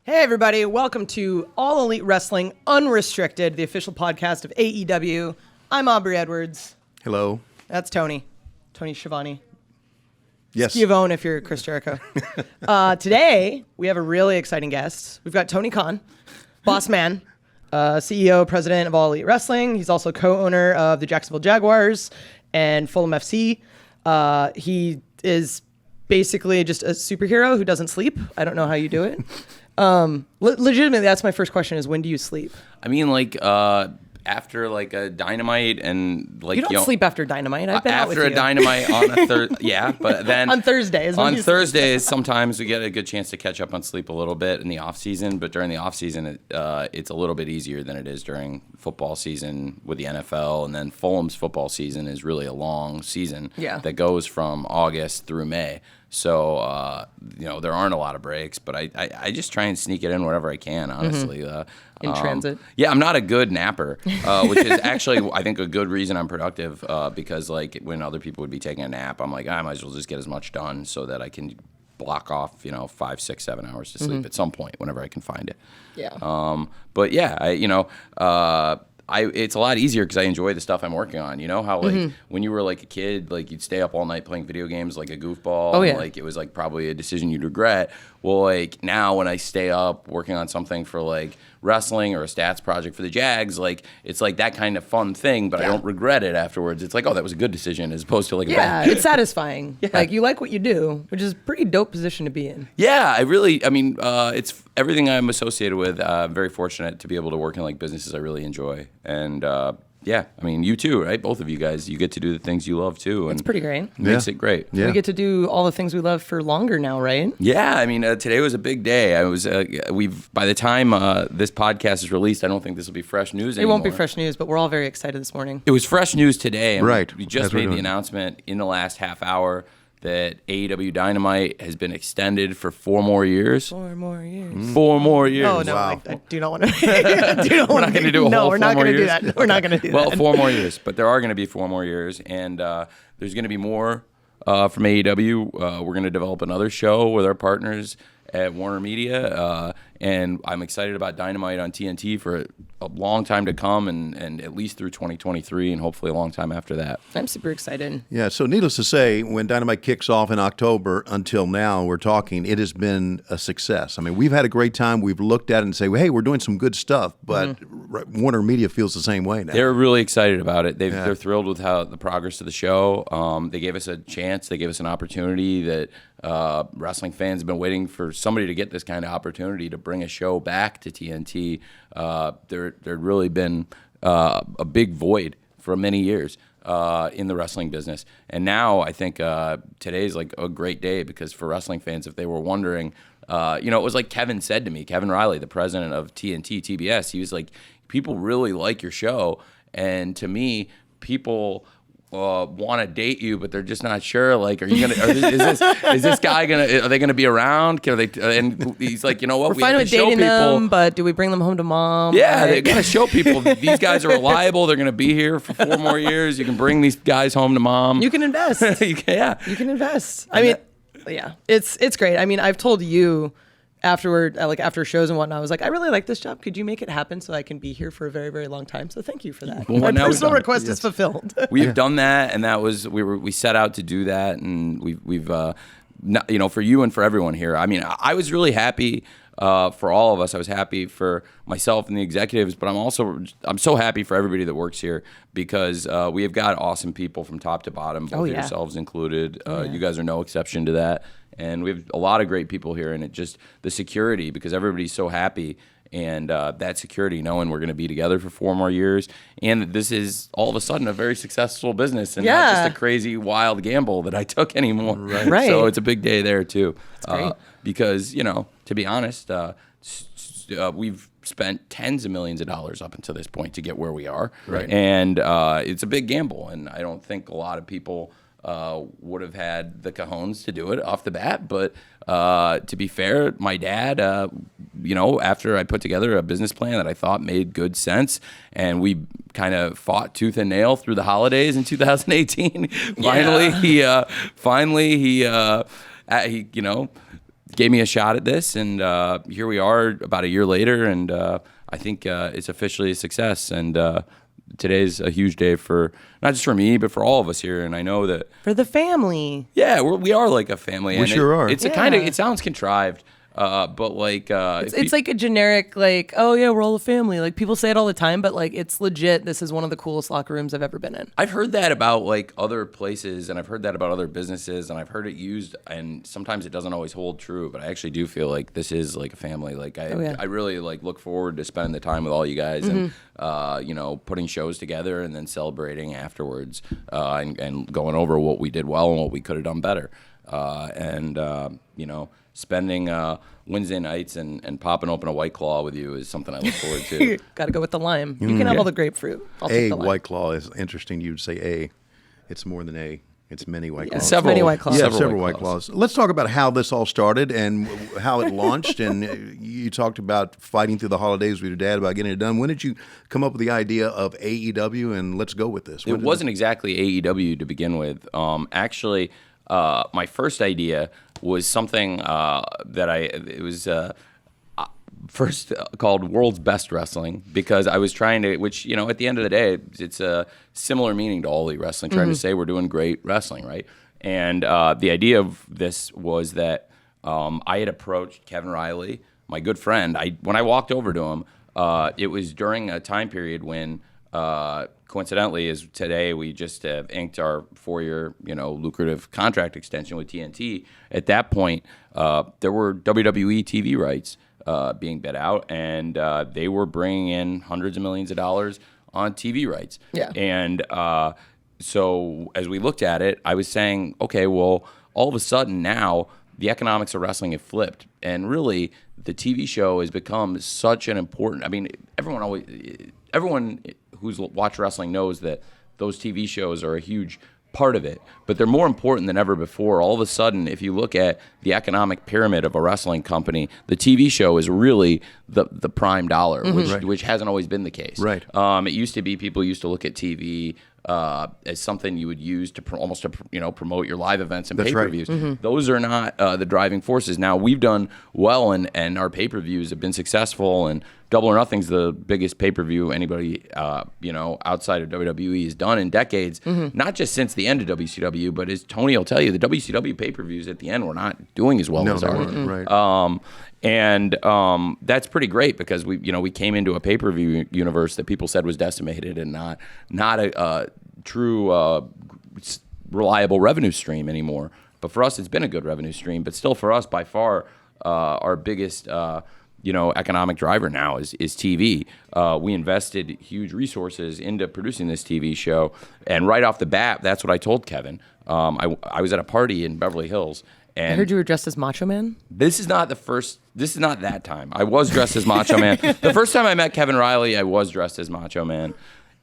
Hey everybody, welcome to All Elite Wrestling Unrestricted, the official podcast of AEW. I'm Aubrey Edwards. Hello. That's Tony Schiavone. Yes. Schiavone if you're Chris Jericho. Today, we have a really exciting guest. We've got Tony Khan, boss man, CEO, president of All Elite Wrestling. He's also co-owner of the Jacksonville Jaguars and Fulham FC. He is basically just a superhero who doesn't sleep. I don't know how you do it. Legitimately, that's my first question: is when do you sleep? I mean, after a Dynamite and you don't sleep after Dynamite. I've been out with after you. a Dynamite on a Thursday, yeah, but then on Thursdays. On Thursdays, sometimes we get a good chance to catch up on sleep a little bit in the off season. But during the off season, it's a little bit easier than it is during football season with the NFL. And then Fulham's football season is really a long season that goes from August through May. So, there aren't a lot of breaks, but I just try and sneak it in wherever I can, honestly. In transit? Yeah, I'm not a good napper, which is actually, I think, a good reason I'm productive because, when other people would be taking a nap, I'm like, I might as well just get as much done so that I can block off, 5, 6, 7 hours to sleep at some point whenever I can find it. Yeah. But, yeah, it's a lot easier because I enjoy the stuff I'm working on. You know how when you were a kid, you'd stay up all night playing video games like a goofball. Oh, yeah. And, it was probably a decision you'd regret. Well, now when I stay up working on something for wrestling or a stats project for the Jags, it's that kind of fun thing, but I don't regret it afterwards. It's that was a good decision as opposed to a bad. Yeah, it's satisfying. Yeah. You like what you do, which is a pretty dope position to be in. Yeah, it's everything I'm associated with. I'm very fortunate to be able to work in businesses I really enjoy. And you too, right? Both of you guys, you get to do the things you love too. And it's pretty great. It makes it great. Yeah. We get to do all the things we love for longer now, right? Yeah, today was a big day. By the time this podcast is released, I don't think this will be fresh news anymore. It won't be fresh news, but we're all very excited this morning. It was fresh news today. And right. We just made the announcement in the last half hour that AEW Dynamite has been extended for 4 more years. 4 more years. 4 more years. Oh, no, wow. I do not want to. We're not going to do a whole 4 more years. No, we're not going to do that. We're not going to do that. Well, 4 more years, but there are going to be 4 more years, and there's going to be more from AEW. We're going to develop another show with our partners at Warner Media, and I'm excited about Dynamite on TNT for a long time to come, and at least through 2023, and hopefully a long time after that. I'm super excited. Yeah, so needless to say, when Dynamite kicks off in October until now, we're talking, it has been a success. We've had a great time. We've looked at it and say, hey, we're doing some good stuff, but Warner Media feels the same way now. They're really excited about it. They're thrilled with the progress of the show. They gave us a chance. They gave us an opportunity that wrestling fans have been waiting for somebody to get this kind of opportunity to bring a show back to TNT. There'd really been a big void for many years in the wrestling business. And now I think today's a great day because for wrestling fans, if they were wondering, it was like Kevin said to me, Kevin Riley, the president of TNT, TBS, he was like, people really like your show. And to me, people want to date you, but they're just not sure. Are you gonna? Is this guy gonna? Are they gonna be around? Can they? And he's like, you know what? We're fine with dating them, but do we bring them home to mom? Yeah, they gotta show people these guys are reliable. They're gonna be here for 4 more years. You can bring these guys home to mom. You can invest. You can invest. It's great. I've told you afterward, after shows and whatnot, I was like, I really like this job. Could you make it happen so I can be here for a very, very long time? So thank you for that. Well, my personal request is fulfilled. We've done that, and that was we set out to do that, and we've for you and for everyone here. I was really happy for all of us. I was happy for myself and the executives, but I'm so happy for everybody that works here because we have got awesome people from top to bottom, both yourselves included. You guys are no exception to that. And we have a lot of great people here, and it just the security because everybody's so happy, and that security, knowing we're going to be together for 4 more years, and that this is all of a sudden a very successful business and not just a crazy wild gamble that I took anymore. Right. So it's a big day there too, great. because to be honest, we've spent tens of millions of dollars up until this point to get where we are, and it's a big gamble, and I don't think a lot of people would have had the cojones to do it off the bat. But to be fair, my dad, after I put together a business plan that I thought made good sense, and we kind of fought tooth and nail through the holidays in 2018, finally he gave me a shot at this, and here we are about a year later, and I think it's officially a success. And today's a huge day for not just for me, but for all of us here. And I know that for the family. Yeah, we are like a family. We sure are. It's a kind of, it sounds contrived. But like it's like a generic like, oh yeah, we're all a family. Like people say it all the time, but like it's legit. This is one of the coolest locker rooms I've ever been in. I've heard that about like other places, and I've heard that about other businesses, and I've heard it used, and sometimes it doesn't always hold true. But I actually do feel like this is like a family. Like I really like look forward to spending the time with all you guys, and putting shows together, and then celebrating afterwards, and going over what we did well and what we could have done better, spending Wednesday nights and popping open a White Claw with you is something I look forward to. Got to go with the lime. You can have all the grapefruit. I'll take the lime. White Claw is interesting. You'd say a. It's more than a. It's many White Claws. Many White Claws. Yeah, several White Claws. Let's talk about how this all started and how it launched. And you talked about fighting through the holidays with your dad about getting it done. When did you come up with the idea of AEW and let's go with this? It wasn't exactly AEW to begin with. Actually, my first idea was something it was first called World's Best Wrestling, because I was trying to, which, at the end of the day, it's a similar meaning to All Elite Wrestling, trying to say we're doing great wrestling, right? And the idea of this was that I had approached Kevin Riley, my good friend. When I walked over to him, it was during a time period when coincidentally, is today we just inked our 4-year, lucrative contract extension with TNT. At that point, there were WWE TV rights being bid out, and they were bringing in hundreds of millions of dollars on TV rights. Yeah. And so as we looked at it, I was saying, okay, well, all of a sudden now the economics of wrestling have flipped, and really the TV show has become such an important. I mean, everyone who's watched wrestling knows that those TV shows are a huge part of it, but they're more important than ever before. All of a sudden, if you look at the economic pyramid of a wrestling company, the TV show is really the prime dollar, which hasn't always been the case. Right. It used to be people used to look at TV as something you would use to promote your live events and pay-per-views. Right. Those are not the driving forces. Now, we've done well, and our pay-per-views have been successful, and Double or Nothing's the biggest pay-per-view anybody outside of WWE has done in decades, not just since the end of WCW, but as Tony will tell you, the WCW pay-per-views at the end were not doing as well as ours. Right. And that's pretty great, because we came into a pay-per-view universe that people said was decimated and not a true reliable revenue stream anymore. But for us, it's been a good revenue stream. But still, for us, by far, our biggest economic driver now is TV. We invested huge resources into producing this TV show, and right off the bat, that's what I told Kevin. I was at a party in Beverly Hills. And I heard you were dressed as Macho Man. This is not that time. I was dressed as Macho Man. The first time I met Kevin Riley, I was dressed as Macho Man.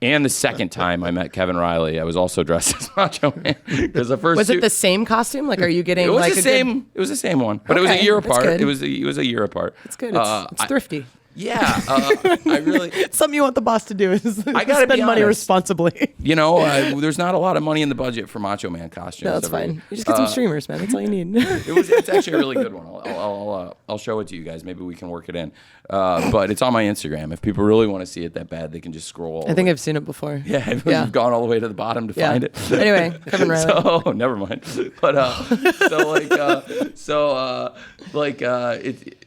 And the second time I met Kevin Riley, I was also dressed as Macho Man. Because the first it the same costume? Like, are you getting it was like the same? It was the same one, but it was a year apart. Good. It was a year apart. It's good. It's thrifty. Yeah, I really. Something you want the boss to do is I gotta spend money honest. responsibly. There's not a lot of money in the budget for Macho Man costumes. No, that's fine. You just get some streamers, man. That's all you need. It's actually a really good one. I'll show it to you guys. Maybe we can work it in. But it's on my Instagram. If people really want to see it that bad, they can just scroll. I think I've seen it before. Yeah, we've gone all the way to the bottom to find it. Anyway, Kevin Riley. So never mind. But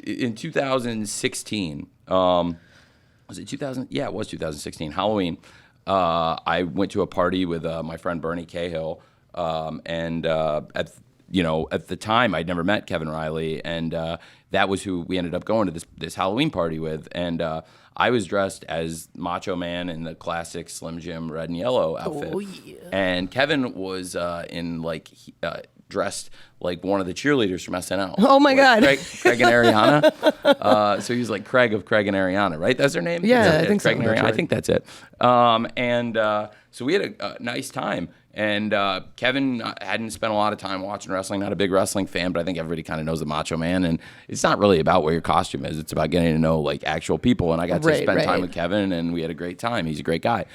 in 2016. Was it 2000? Yeah, it was 2016. Halloween. I went to a party with my friend Bernie Cahill, and at the time I'd never met Kevin Riley, and that was who we ended up going to this Halloween party with, and I was dressed as Macho Man in the classic Slim Jim red and yellow outfit, and Kevin was dressed like one of the cheerleaders from SNL. Oh my God. Craig and Ariana. So he was like Craig of Craig and Ariana, right? That's their name? Yeah, I think Craig so. And Ariana. I think that's it. So we had a nice time. And Kevin hadn't spent a lot of time watching wrestling, not a big wrestling fan, but I think everybody kind of knows the Macho Man. And it's not really about what your costume is. It's about getting to know like actual people. And I got to spend time with Kevin, and we had a great time. He's a great guy.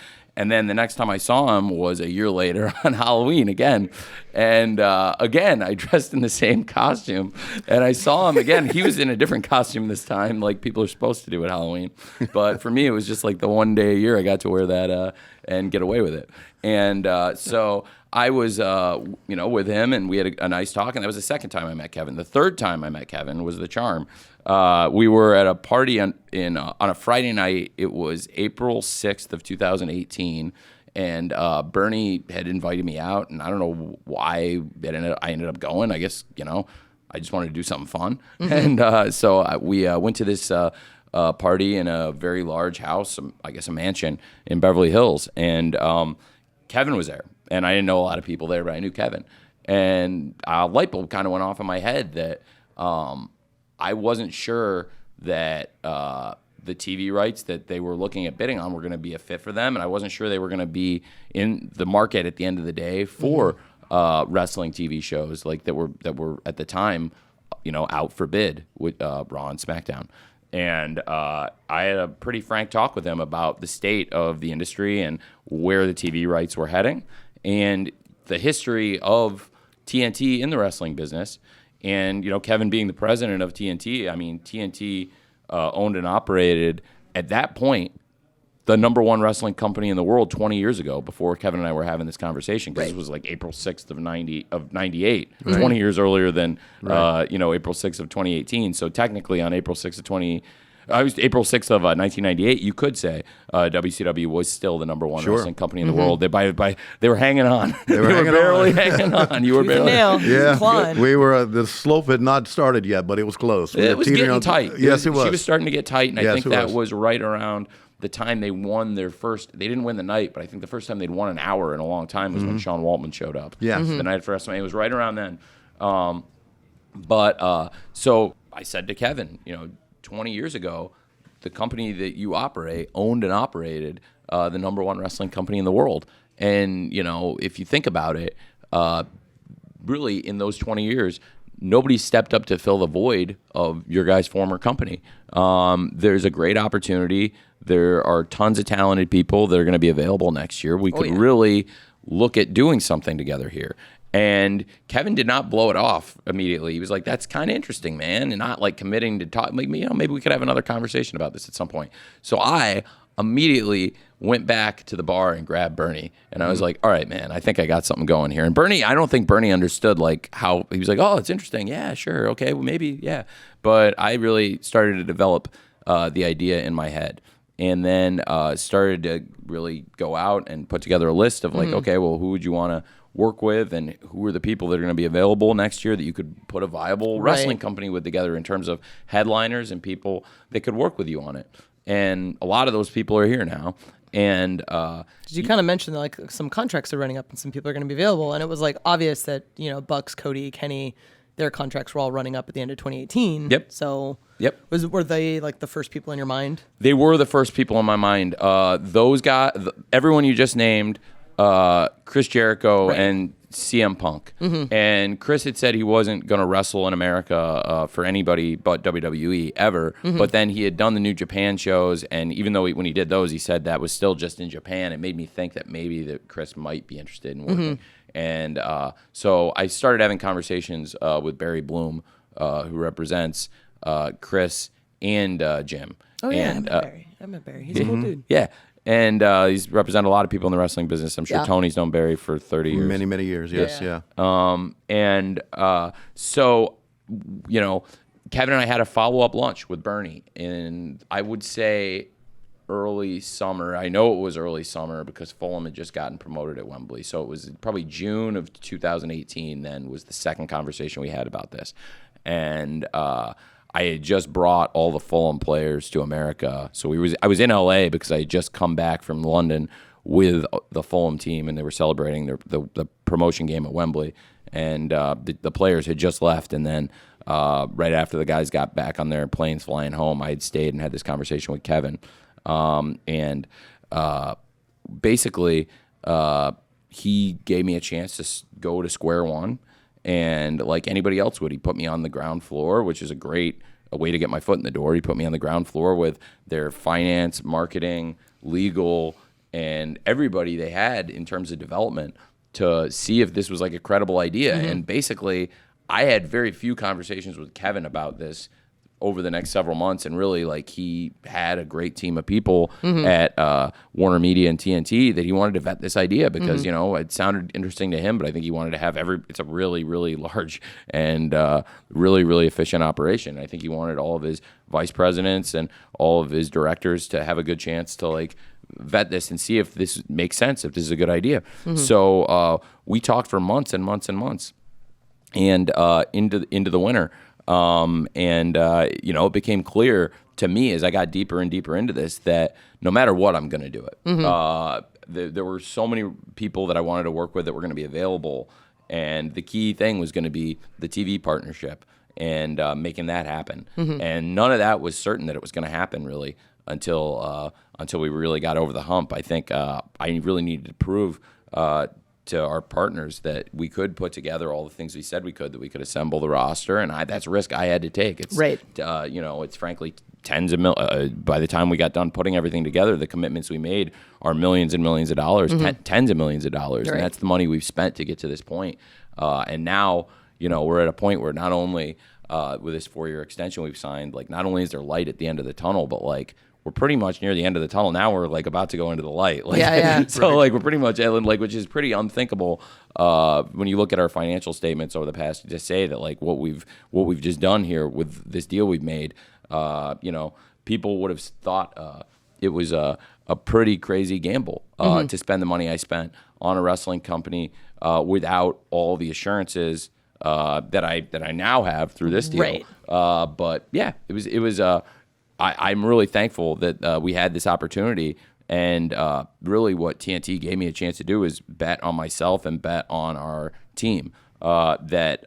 And then the next time I saw him was a year later on Halloween again. And again, I dressed in the same costume. And I saw him again. He was in a different costume this time, like people are supposed to do at Halloween. But for me, it was just like the one day a year I got to wear that and get away with it. And so I was, with him, and we had a nice talk. And that was the second time I met Kevin. The third time I met Kevin was the charm. We were at a party on a Friday night. It was April 6th of 2018, and Bernie had invited me out, and I don't know why I ended up going. I guess, I just wanted to do something fun. Mm-hmm. And so we went to this party in a very large house, I guess a mansion in Beverly Hills, and Kevin was there. And I didn't know a lot of people there, but I knew Kevin. And a light bulb kind of went off in my head that I wasn't sure that the TV rights that they were looking at bidding on were going to be a fit for them, and I wasn't sure they were going to be in the market at the end of the day for wrestling TV shows like that were at the time, out for bid with Raw and SmackDown. And I had a pretty frank talk with him about the state of the industry and where the TV rights were heading and the history of TNT in the wrestling business. And, Kevin being the president of TNT, I mean, TNT owned and operated, at that point, the number one wrestling company in the world 20 years ago, before Kevin and I were having this conversation, because This was like April 6th of 98, right. 20 years earlier than, April 6th of 2018. So technically on April 6th of April 6th of 1998, you could say WCW was still the number one wrestling company in the world. They were hanging on. They were barely hanging on. You were barely. Yeah, we were. The slope had not started yet, but it was close. It was getting tight. Yes, it was. She was starting to get tight, and I think that was right around the time they won their first. They didn't win the night, but I think the first time they'd won an hour in a long time was when Sean Waltman showed up. Yes, the night for WrestleMania. It was right around then. So I said to Kevin, 20 years ago, the company that you operate owned and operated the number one wrestling company in the world. And, if you think about it, really in those 20 years, nobody stepped up to fill the void of your guys' former company. There's a great opportunity. There are tons of talented people that are going to be available next year. We could really look at doing something together here. And Kevin did not blow it off immediately. He was like, that's kind of interesting, man, and not like committing to talk. Like, maybe we could have another conversation about this at some point. So I immediately went back to the bar and grabbed Bernie. And I was like, all right, man, I think I got something going here. And Bernie, I don't think Bernie understood like how he was like, oh, it's interesting. Yeah, sure. Okay, well, maybe, yeah. But I really started to develop the idea in my head. And then started to really go out and put together a list of like, okay, well, who would you want to work with, and who are the people that are going to be available next year that you could put a viable wrestling company with together in terms of headliners and people that could work with you on it. And a lot of those people are here now. And did you kind of mention that, like, some contracts are running up and some people are going to be available, and it was like obvious that Bucks, Cody, Kenny, their contracts were all running up at the end of 2018. Yep. So were they like the first people in your mind? They were the first people in my mind. Those guys, everyone you just named. Chris Jericho and CM Punk. And Chris had said he wasn't going to wrestle in America for anybody but WWE ever. But then he had done the New Japan shows, and even though when he did those, he said that was still just in Japan. It made me think that maybe that Chris might be interested in working. And so I started having conversations with Barry Bloom, who represents Chris and Jim. Oh, yeah, I met Barry. He's a cool dude. Yeah. And he's represented a lot of people in the wrestling business. I'm sure Tony's known Barry for 30 years. Many, many years, yes, yeah. So, Kevin and I had a follow-up lunch with Bernie, and I would say early summer. I know it was early summer because Fulham had just gotten promoted at Wembley. So it was probably June of 2018 then was the second conversation we had about this. And I had just brought all the Fulham players to America. So I was in LA because I had just come back from London with the Fulham team, and they were celebrating the promotion game at Wembley. And the players had just left, and then right after the guys got back on their planes flying home, I had stayed and had this conversation with Kevin. Basically, he gave me a chance to go to square one. And like anybody else would, he put me on the ground floor, which is a way to get my foot in the door. He put me on the ground floor with their finance, marketing, legal, and everybody they had in terms of development to see if this was like a credible idea. And basically, I had very few conversations with Kevin about this over the next several months, and really, like, he had a great team of people at Warner Media and TNT that he wanted to vet this idea because, you know, it sounded interesting to him, but I think he wanted to have it's a really, really large and really, really efficient operation. I think he wanted all of his vice presidents and all of his directors to have a good chance to, like, vet this and see if this makes sense, if this is a good idea. So we talked for months and months and months, and into the winter. You know, it became clear to me as I got deeper and deeper into this that no matter what, I'm going to do it. There were so many people that I wanted to work with that were going to be available, and the key thing was going to be the TV partnership and making that happen. And none of that was certain that it was going to happen really until we really got over the hump. I think I really needed to prove to our partners that we could put together all the things we said we could, that we could assemble the roster, and that's a risk I had to take. It's right. You know, it's frankly tens of by the time we got done putting everything together, the commitments we made are millions and millions of dollars, tens of millions of dollars, right. And that's the money we've spent to get to this point. And now, you know, we're at a point where not only with this 4-year extension we've signed, like, not only is there light at the end of the tunnel, but like, we're pretty much near the end of the tunnel. Now we're like about to go into the light. Like, so like we're pretty much like, which is pretty unthinkable when you look at our financial statements over the past, to say that like what we've just done here with this deal we've made. You know, people would have thought it was a pretty crazy gamble to spend the money I spent on a wrestling company without all the assurances that I now have through this deal. Right. But yeah, it was. I'm really thankful that we had this opportunity, and really what TNT gave me a chance to do is bet on myself and bet on our team that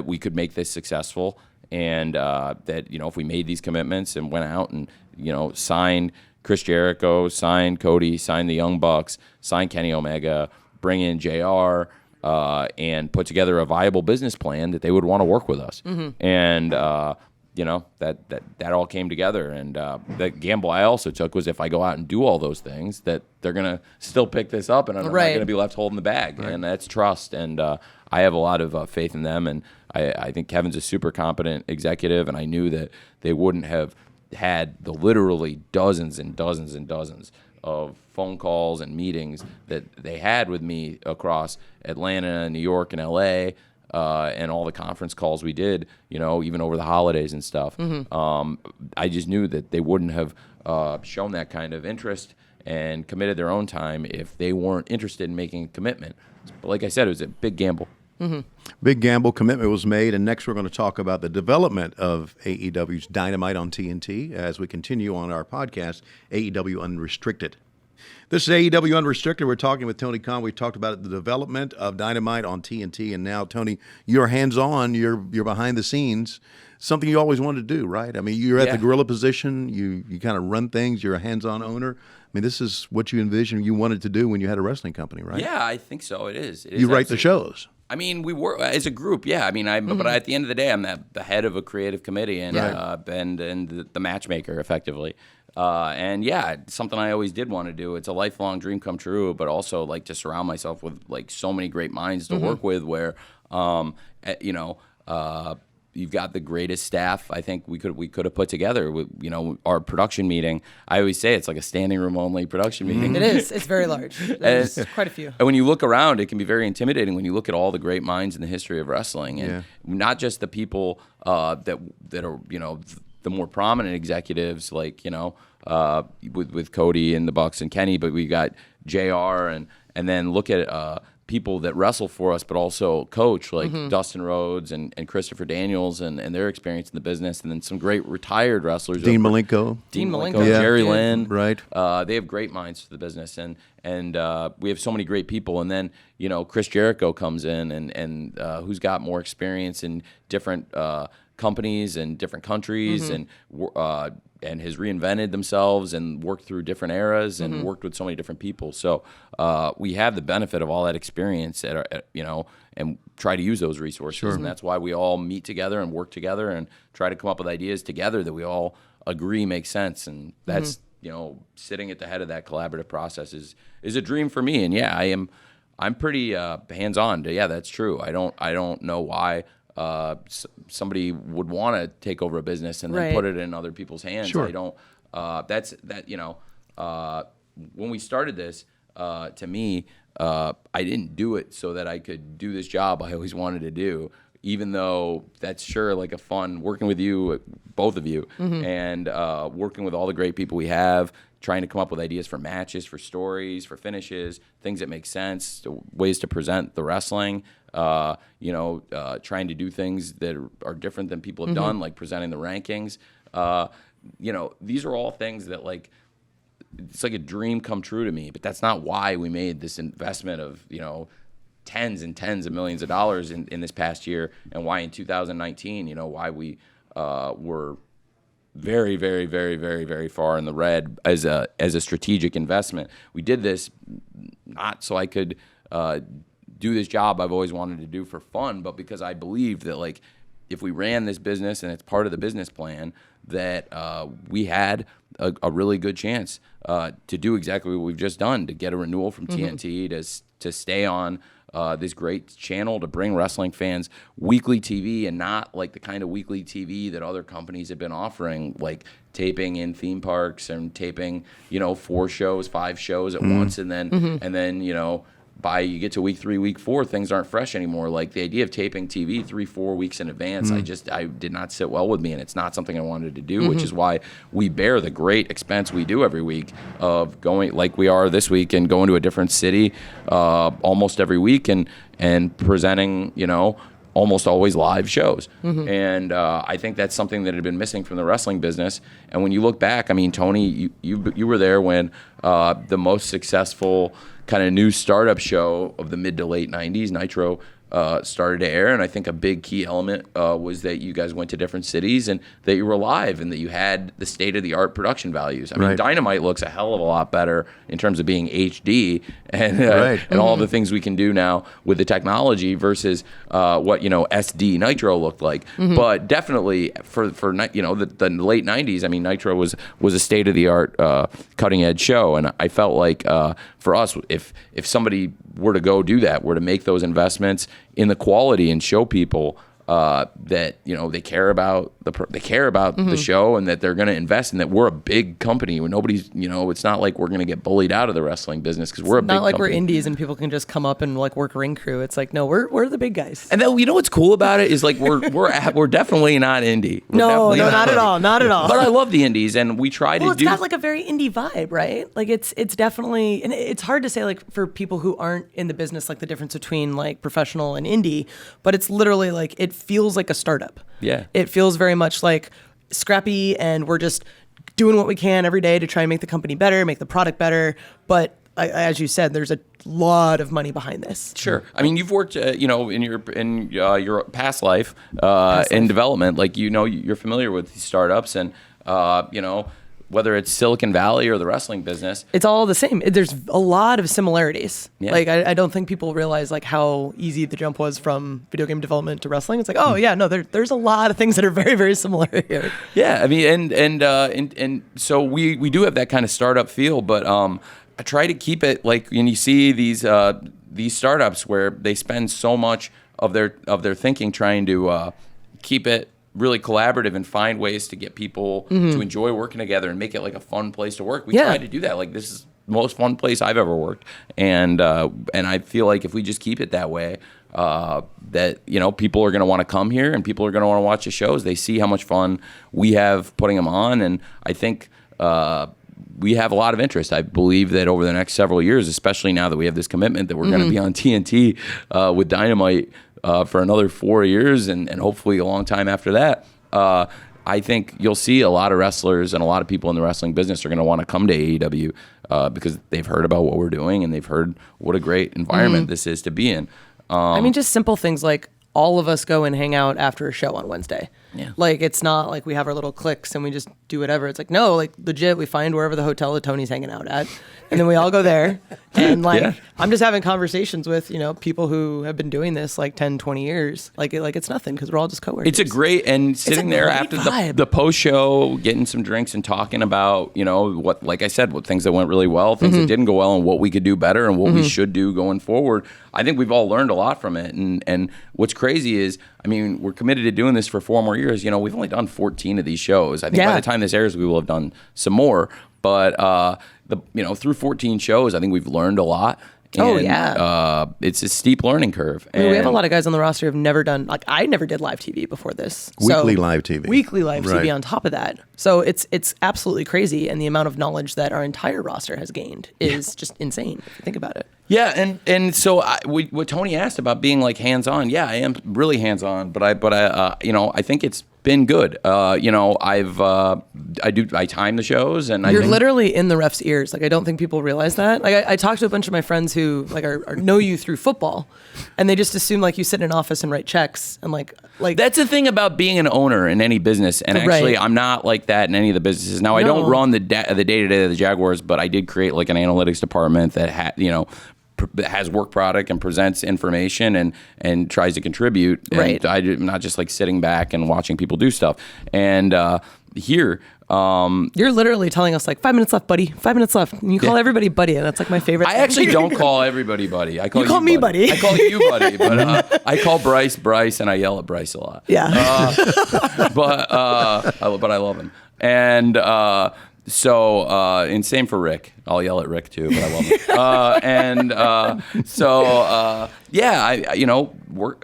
we could make this successful, and that, you know, if we made these commitments and went out and, you know, signed Chris Jericho, signed Cody, signed the Young Bucks, signed Kenny Omega, bring in JR, and put together a viable business plan, that they would want to work with us. And you know, that all came together, and the gamble I also took was if I go out and do all those things, that they're gonna still pick this up, and I'm not gonna be left holding the bag, and that's trust. And I have a lot of faith in them, and I think Kevin's a super competent executive, and I knew that they wouldn't have had the literally dozens and dozens and dozens of phone calls and meetings that they had with me across Atlanta, New York, and LA. And all the conference calls we did, you know, even over the holidays and stuff. I just knew that they wouldn't have shown that kind of interest and committed their own time if they weren't interested in making a commitment. But like I said, it was a big gamble. Big gamble. Commitment was made, and next we're going to talk about the development of AEW's Dynamite on TNT as we continue on our podcast, AEW Unrestricted. This is AEW Unrestricted. We're talking with Tony Khan. We talked about the development of Dynamite on TNT, and now, Tony, you're hands-on. You're behind the scenes. Something you always wanted to do, right? I mean, you're at the gorilla position. You kind of run things. You're a hands-on owner. I mean, this is what you envisioned you wanted to do when you had a wrestling company, right? Yeah, I think so. It is. You write the shows. I mean, we work as a group. Yeah, I mean, but at the end of the day, I'm the head of a creative committee and the matchmaker, effectively. And yeah, it's something I always did want to do. It's a lifelong dream come true, but also like to surround myself with like so many great minds to work with. Where, you know, you've got the greatest staff I think we could have put together. With, you know, our production meeting, I always say it's like a standing room only production meeting. It is. It's very large. There's quite a few. And when you look around, it can be very intimidating when you look at all the great minds in the history of wrestling, and not just the people that are, you know, the more prominent executives, like, you know, with Cody and the Bucks and Kenny, but we got JR, and then look at people that wrestle for us, but also coach, like Dustin Rhodes and Christopher Daniels and their experience in the business, and then some great retired wrestlers. Dean Malenko, Jerry Lynn. Right. They have great minds for the business, and we have so many great people. And then, you know, Chris Jericho comes in, and who's got more experience in different companies and different countries, and has reinvented themselves and worked through different eras and worked with so many different people. So we have the benefit of all that experience, you know, and try to use those resources. And that's why we all meet together and work together and try to come up with ideas together that we all agree make sense. And that's sitting at the head of that collaborative process is a dream for me. And yeah, I'm pretty hands-on. Yeah, that's true. I don't know why somebody would want to take over a business and then put it in other people's hands. Sure. I don't. When we started this, to me, I didn't do it so that I could do this job I always wanted to do. Even though that's sure like a fun working with you, both of you, and working with all the great people we have, trying to come up with ideas for matches, for stories, for finishes, things that make sense, ways to present the wrestling, trying to do things that are different than people have done, like presenting the rankings. These are all things that like, it's like a dream come true to me, but that's not why we made this investment of, tens and tens of millions of dollars in this past year, and why in 2019, why we were very, very, very, very, very far in the red as a strategic investment. We did this not so I could do this job I've always wanted to do for fun, but because I believed that like if we ran this business and it's part of the business plan, that we had a really good chance to do exactly what we've just done, to get a renewal from TNT, to stay on this great channel, to bring wrestling fans weekly TV, and not like the kind of weekly TV that other companies have been offering, like taping in theme parks and taping 4 shows, 5 shows at once, and then by you get to week 3, week 4, things aren't fresh anymore. Like the idea of taping TV 3-4 weeks in advance, I did not sit well with me, and it's not something I wanted to do, which is why we bear the great expense we do every week of going, like we are this week, and going to a different city almost every week and presenting, almost always live shows. And I think that's something that had been missing from the wrestling business. And when you look back, I mean, Tony, you were there when the most successful kind of new startup show of the mid to late 90s, Nitro, started to air. And I think a big key element was that you guys went to different cities and that you were live and that you had the state-of-the-art production values. I mean, Dynamite looks a hell of a lot better in terms of being HD and all the things we can do now with the technology versus what SD Nitro looked like. But definitely for the late 90s, I mean, Nitro was a state-of-the-art cutting-edge show. And I felt like for us, if somebody were to go do that, were to make those investments in the quality and show people that they care about the show, and that they're going to invest, and that we're a big company where nobody's it's not like we're going to get bullied out of the wrestling business because we're a big company. Not like we're indies and people can just come up and like work ring crew. It's like, no, we're the big guys. And then what's cool about it is like we're definitely not indie. No, not at all, not at all. But I love the indies, and we try to do. It's got like a very indie vibe, right? Like it's definitely, and it's hard to say like for people who aren't in the business, like the difference between like professional and indie, but it's literally like it feels like a startup. Yeah. It feels very much like scrappy, and we're just doing what we can every day to try and make the company better, make the product better. But as you said, there's a lot of money behind this. Sure. I mean, you've worked, in your past life in development, like you're familiar with these startups, and whether it's Silicon Valley or the wrestling business, it's all the same. There's a lot of similarities. Yeah. Like I don't think people realize like how easy the jump was from video game development to wrestling. It's like, oh yeah, no, there's a lot of things that are very, very similar here. Yeah, I mean, and so we do have that kind of startup feel, but I try to keep it like when you see these startups where they spend so much of their thinking trying to keep it really collaborative and find ways to get people to enjoy working together and make it like a fun place to work. We try to do that. Like this is the most fun place I've ever worked, and I feel like if we just keep it that way, that people are going to want to come here and people are going to want to watch the shows. They see how much fun we have putting them on, and I think we have a lot of interest. I believe that over the next several years, especially now that we have this commitment that we're going to be on TNT with Dynamite for another 4 years and hopefully a long time after that, I think you'll see a lot of wrestlers and a lot of people in the wrestling business are going to want to come to AEW because they've heard about what we're doing and they've heard what a great environment this is to be in. I mean, just simple things like all of us go and hang out after a show on Wednesday. Yeah. Like, it's not like we have our little cliques and we just do whatever. It's like, no, like legit, we find wherever the hotel that Tony's hanging out at, and then we all go there. And like, Yeah. I'm just having conversations with, people who have been doing this like 10, 20 years. Like it's nothing because we're all just coworkers. It's a great, and sitting there great after vibe. the post show, getting some drinks and talking about, what, like I said, what things that went really well, things that didn't go well, and what we could do better and what we should do going forward. I think we've all learned a lot from it. And what's crazy is, we're committed to doing this for 4 more years. We've only done 14 of these shows. I think by the time this airs, we will have done some more. But through 14 shows, I think we've learned a lot. And, it's a steep learning curve. We have a lot of guys on the roster who've never done, like, I never did live TV before this. Weekly live TV. Weekly live TV on top of that. So it's absolutely crazy. And the amount of knowledge that our entire roster has gained is just insane if you think about it. Yeah, and so what Tony asked about being like hands-on, I am really hands-on, but I think it's been good. I time the shows, and you're literally in the ref's ears. Like, I don't think people realize that. Like, I talked to a bunch of my friends who like are know you through football, and they just assume like you sit in an office and write checks, and like that's the thing about being an owner in any business. And actually, I'm not like that in any of the businesses. Now, I don't run the day-to-day of the Jaguars, but I did create like an analytics department that has work product and presents information and tries to contribute. And I'm not just like sitting back and watching people do stuff. And here, you're literally telling us like 5 minutes left, buddy. 5 minutes left. And you call everybody buddy, and that's like my favorite. I actually don't call everybody buddy. I call you call me buddy. I call you buddy, but I call Bryce, and I yell at Bryce a lot. Yeah. But I love him. And and same for Rick. I'll yell at Rick too, but I love him. We're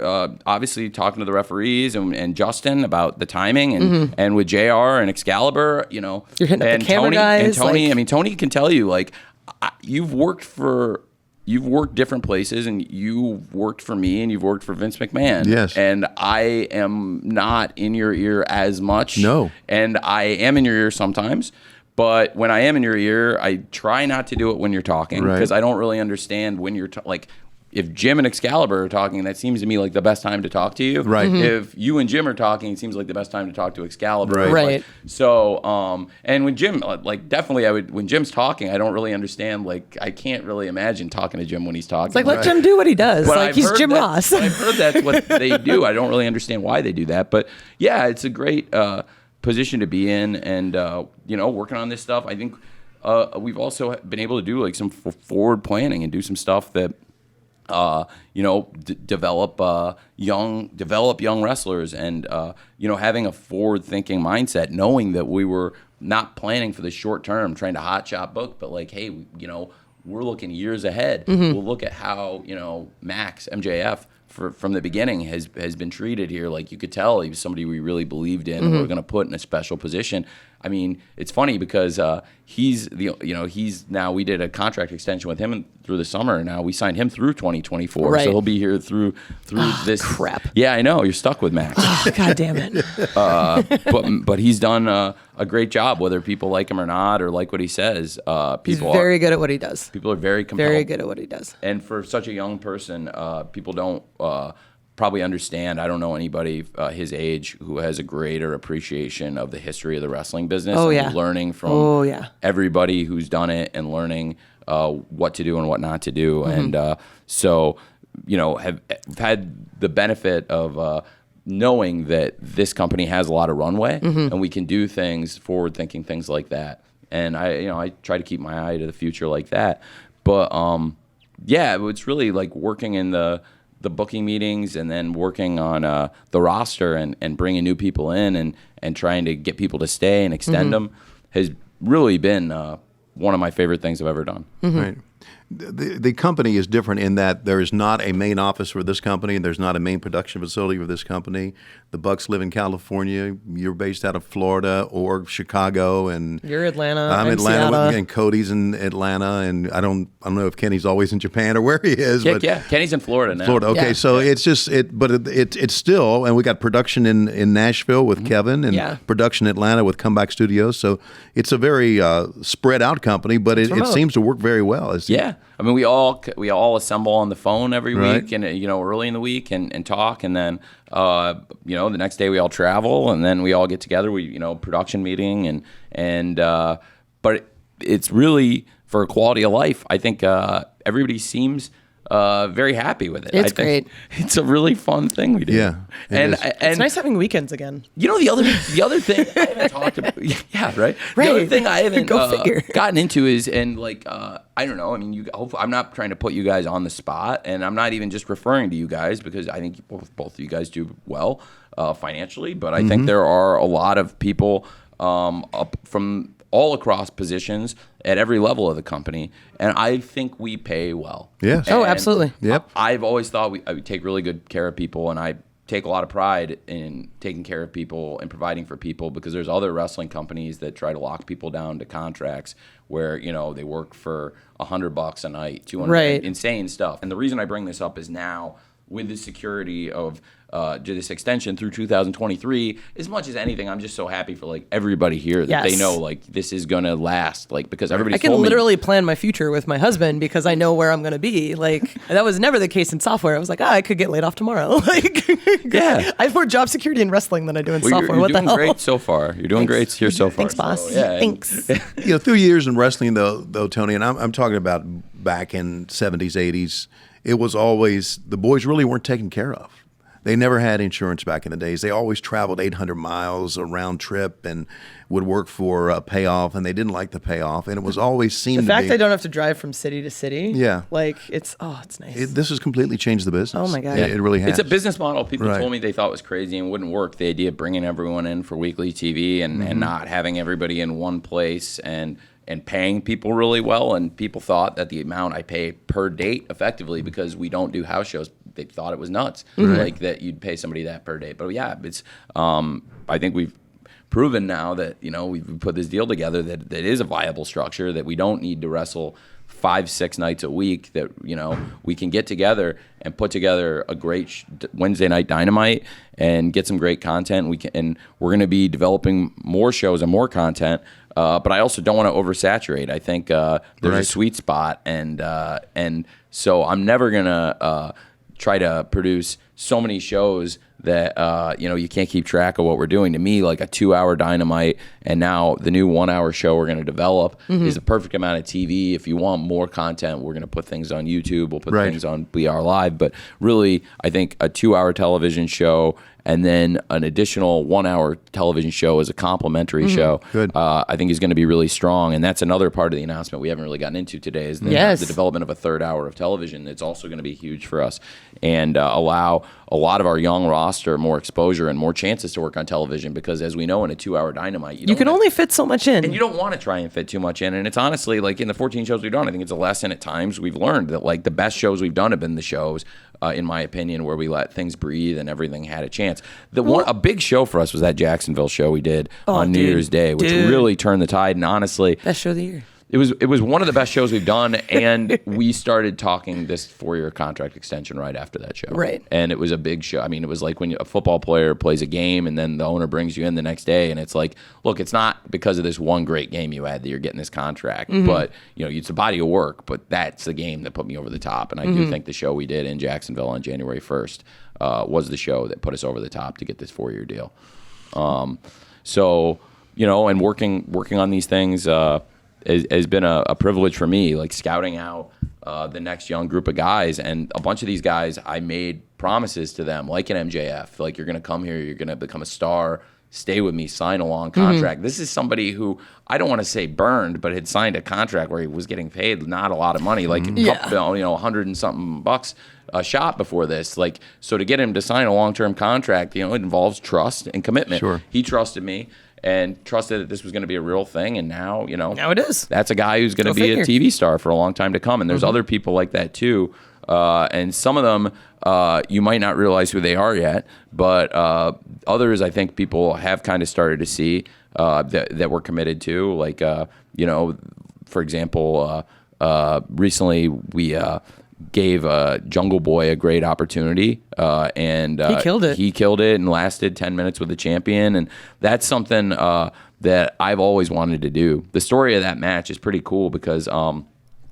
obviously talking to the referees and Justin about the timing and with JR and Excalibur, You're hitting up and the camera Tony, guys. And Tony, like, Tony can tell you, like, you've worked different places, and you've worked for me, and you've worked for Vince McMahon. Yes. And I am not in your ear as much. No. And I am in your ear sometimes. But when I am in your ear, I try not to do it when you're talking, because I don't really understand when you're like. If Jim and Excalibur are talking, that seems to me like the best time to talk to you. Right. If you and Jim are talking, it seems like the best time to talk to Excalibur. Right. So, and when Jim, like, definitely, when Jim's talking, I don't really understand. Like, I can't really imagine talking to Jim when he's talking. it's like, let Jim do what he does. But Like, he's Jim Ross. But I've heard that's what they do. I don't really understand why they do that. But yeah, it's a great position to be in, and working on this stuff. I think we've also been able to do like some forward planning and do some stuff that develop young wrestlers, and having a forward-thinking mindset, knowing that we were not planning for the short term, trying to hot shot book, but like, hey, we're looking years ahead. We'll look at how Max MJF from the beginning has been treated here. Like, you could tell he was somebody we really believed in, and we were going to put in a special position. I mean, it's funny because he's now, we did a contract extension with him through the summer. Now we signed him through 2024, right. So he'll be here through this crap. Yeah, I know, you're stuck with Max. Oh, God damn it. But he's done a great job, whether people like him or not, or like what he says. He's very good at what he does. People are very compelled. Very good at what he does. And for such a young person, people don't probably understand. I don't know anybody his age who has a greater appreciation of the history of the wrestling business. Oh, and yeah. Learning from everybody who's done it, and learning what to do and what not to do. And have had the benefit of knowing that this company has a lot of runway, and we can do things, forward-thinking things like that. And I try to keep my eye to the future like that. But it's really like working in the booking meetings, and then working on the roster and bringing new people in, and trying to get people to stay and extend them has really been one of my favorite things I've ever done. Right. The company is different in that there is not a main office for this company, and there's not a main production facility for this company. The Bucks live in California. You're based out of Florida or Chicago, and you're Atlanta. I'm Atlanta, Seattle. and Cody's in Atlanta, and I don't know if Kenny's always in Japan or where he is. Yeah, Kenny's in Florida now. Florida. Okay, Yeah. so it's just it's still, and we got production in Nashville with Kevin, and production in Atlanta with Comeback Studios. So it's a very spread out company, but it seems to work very well. I mean, we all assemble on the phone every Right. week, and early in the week, and talk, and then the next day we all travel, and then we all get together. We production meeting, but it's really for quality of life. I think everybody seems very happy with it. It's I think great. It's a really fun thing we do. Yeah, it is. It's nice having weekends again. The other thing I haven't talked about, yeah, right. Right. The other thing I haven't Go figure. gotten into is, and I don't know. I mean, hopefully, I'm not trying to put you guys on the spot, and I'm not even just referring to you guys because I think both of you guys do well financially, but I think there are a lot of people up from all across positions at every level of the company, and I think we pay well. Yes. Oh, And absolutely. Yep. I've always thought I would take really good care of people, and I take a lot of pride in taking care of people and providing for people, because there's other wrestling companies that try to lock people down to contracts where they work for $100 a night, 200, Right. insane stuff. And the reason I bring this up is now with the security of this extension through 2023, as much as anything, I'm just so happy for everybody here that they Yes. know this is gonna last, because everybody's I can told me. literally plan my future with my husband because I know where I'm going to be. That was never the case in software. I was like, I could get laid off tomorrow. Yeah. I have more job security in wrestling than I do in Well, software. you're what the doing hell? great so far. You're doing great here so far. Thanks, boss. So, yeah, Thanks. Through years in wrestling, though, Tony, and I'm talking about back in 70s, 80s, it was always the boys really weren't taken care of. They never had insurance back in the days. They always traveled 800 miles a round trip and would work for a payoff, and they didn't like the payoff. And it was always seemed The fact to I be. don't have to drive from city to city. Yeah. It's nice. This has completely changed the business. Oh, my God. It really has. It's a business model people Right. told me they thought was crazy and wouldn't work. The idea of bringing everyone in for weekly TV and not having everybody in one place and paying people really well. And people thought that the amount I pay per date effectively, because we don't do house shows, they thought it was nuts, that you'd pay somebody that per date. But yeah, it's I think we've proven now that we've put this deal together that is a viable structure, that we don't need to wrestle 5-6 nights a week, that we can get together and put together a great Wednesday night Dynamite and get some great content. We're going to be developing more shows and more content. But I also don't want to oversaturate. I think there's a sweet spot, and so I'm never gonna try to produce so many shows that you can't keep track of what we're doing. To me, like a 2-hour Dynamite and now the new 1-hour show we're going to develop is the perfect amount of TV. If you want more content, we're going to put things on YouTube. We'll put things on BR Live. But really, I think a 2-hour television show and then an additional 1-hour television show as a complimentary show, I think is going to be really strong. And that's another part of the announcement we haven't really gotten into today is the development of a 3rd hour of television. It's also going to be huge for us and allow a lot of our young roster more exposure and more chances to work on television, because as we know, in a 2-hour Dynamite, you can only fit so much in. And you don't want to try and fit too much in. And it's honestly, in the 14 shows we've done, I think it's a lesson at times we've learned that the best shows we've done have been the shows, in my opinion, where we let things breathe and everything had a chance. A big show for us was that Jacksonville show we did on New Year's Day, which really turned the tide. And honestly, best show of the year. It was one of the best shows we've done, and we started talking this 4-year contract extension right after that show. Right. And it was a big show. I mean, it was like when a football player plays a game and then the owner brings you in the next day, and it's like, look, it's not because of this one great game you had that you're getting this contract, but it's a body of work, but that's the game that put me over the top. And I do think the show we did in Jacksonville on January 1st was the show that put us over the top to get this 4-year deal. So, and working on these things has been a privilege for me, scouting out the next young group of guys. And a bunch of these guys, I made promises to them, like an MJF, you're going to come here, you're going to become a star, stay with me, sign a long contract. This is somebody who, I don't want to say burned, but had signed a contract where he was getting paid not a lot of money, $100 and something bucks a shot before this. So to get him to sign a long-term contract, it involves trust and commitment. Sure. He trusted me and trusted that this was going to be a real thing, and now, now it is. That's a guy who's going to be a TV star for a long time to come, and there's other people like that too, and some of them you might not realize who they are yet, but others I think people have kind of started to see that we're committed to, for example, recently we gave Jungle Boy a great opportunity, and he killed it. He killed it and lasted 10 minutes with the champion, and that's something that I've always wanted to do. The story of that match is pretty cool because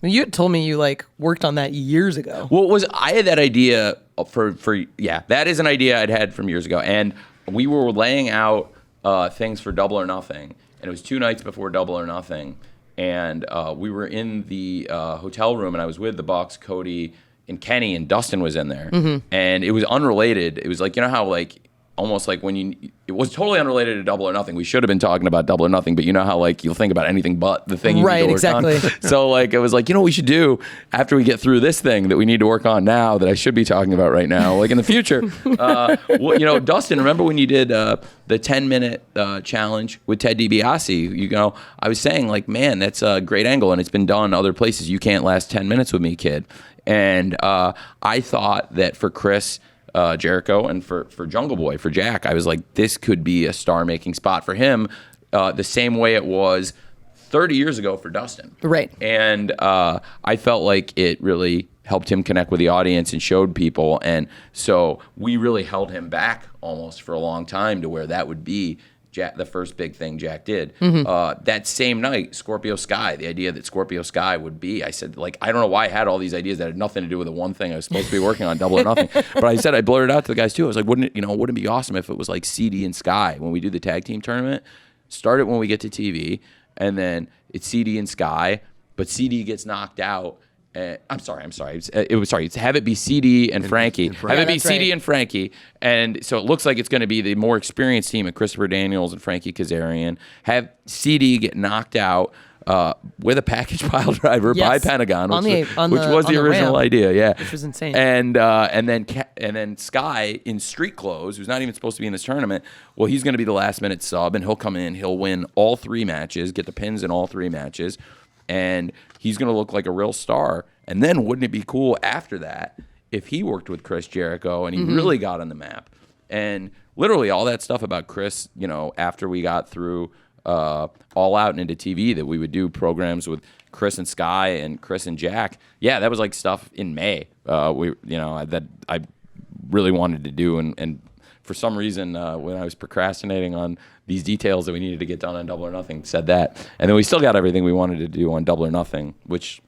You had told me you like worked on that years ago. Well, I had that idea for that is an idea I'd had from years ago, and we were laying out things for Double or Nothing, and it was 2 nights before Double or Nothing, and we were in the hotel room, and I was with the Bucks, Cody, and Kenny, and Dustin was in there, and it was unrelated. It was like, you know how like almost like it was totally unrelated to Double or Nothing. We should have been talking about Double or Nothing, but you know how like you'll think about anything but the thing you need to work exactly. on. So like it was like, you know what we should do after we get through this thing that we need to work on now that I should be talking about right now, like in the future. Dustin, remember when you did the 10-minute challenge with Ted DiBiase? I was saying like, man, that's a great angle, and it's been done other places. You can't last 10 minutes with me, kid. And I thought that for Chris Jericho and for Jungle Boy, for Jack, I was like, this could be a star-making spot for him, the same way it was 30 years ago for Dustin. Right. And I felt like it really helped him connect with the audience and showed people. And so we really held him back almost for a long time to where that would be the first big thing Jack did. That same night, Scorpio Sky, the idea that Scorpio Sky would be, I said, like, I don't know why I had all these ideas that had nothing to do with the one thing I was supposed to be working on, Double or Nothing. But I said, I blurted out to the guys too. I was like, wouldn't it be awesome if it was like CD and Sky when we do the tag team tournament? Start it when we get to TV, and then it's CD and Sky, but CD gets knocked out. I'm sorry. Have it be CD and Frankie. Have it be CD and Frankie. And so it looks like it's going to be the more experienced team of Christopher Daniels and Frankie Kazarian. Have CD get knocked out with a package pile driver by Pentagon, which was the original idea. Yeah, which was insane. And then Sky in street clothes, who's not even supposed to be in this tournament. Well, he's going to be the last minute sub, and he'll come in. He'll win all 3 matches, get the pins in all 3 matches. And he's going to look like a real star. And then wouldn't it be cool after that if he worked with Chris Jericho and he really got on the map? And literally all that stuff about Chris, after we got through All Out and into TV, that we would do programs with Chris and Sky and Chris and Jack. Yeah, that was like stuff in May. That I really wanted to do. And for some reason, when I was procrastinating on these details that we needed to get done on Double or Nothing, said that. And then we still got everything we wanted to do on Double or Nothing, which,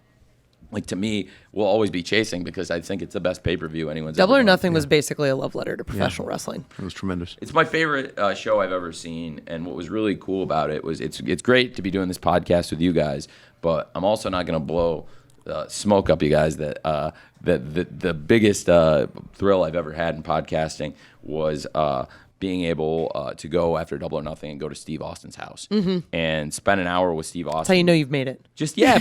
like, to me, will always be chasing because I think it's the best pay-per-view anyone's Double ever or done. Nothing was basically a love letter to professional wrestling. It was tremendous. It's my favorite show I've ever seen, and what was really cool about it was it's great to be doing this podcast with you guys, but I'm also not going to blow smoke up you guys that the biggest thrill I've ever had in podcasting was being able to go after Double or Nothing and go to Steve Austin's house and spend an hour with Steve Austin. That's how you know you've made it.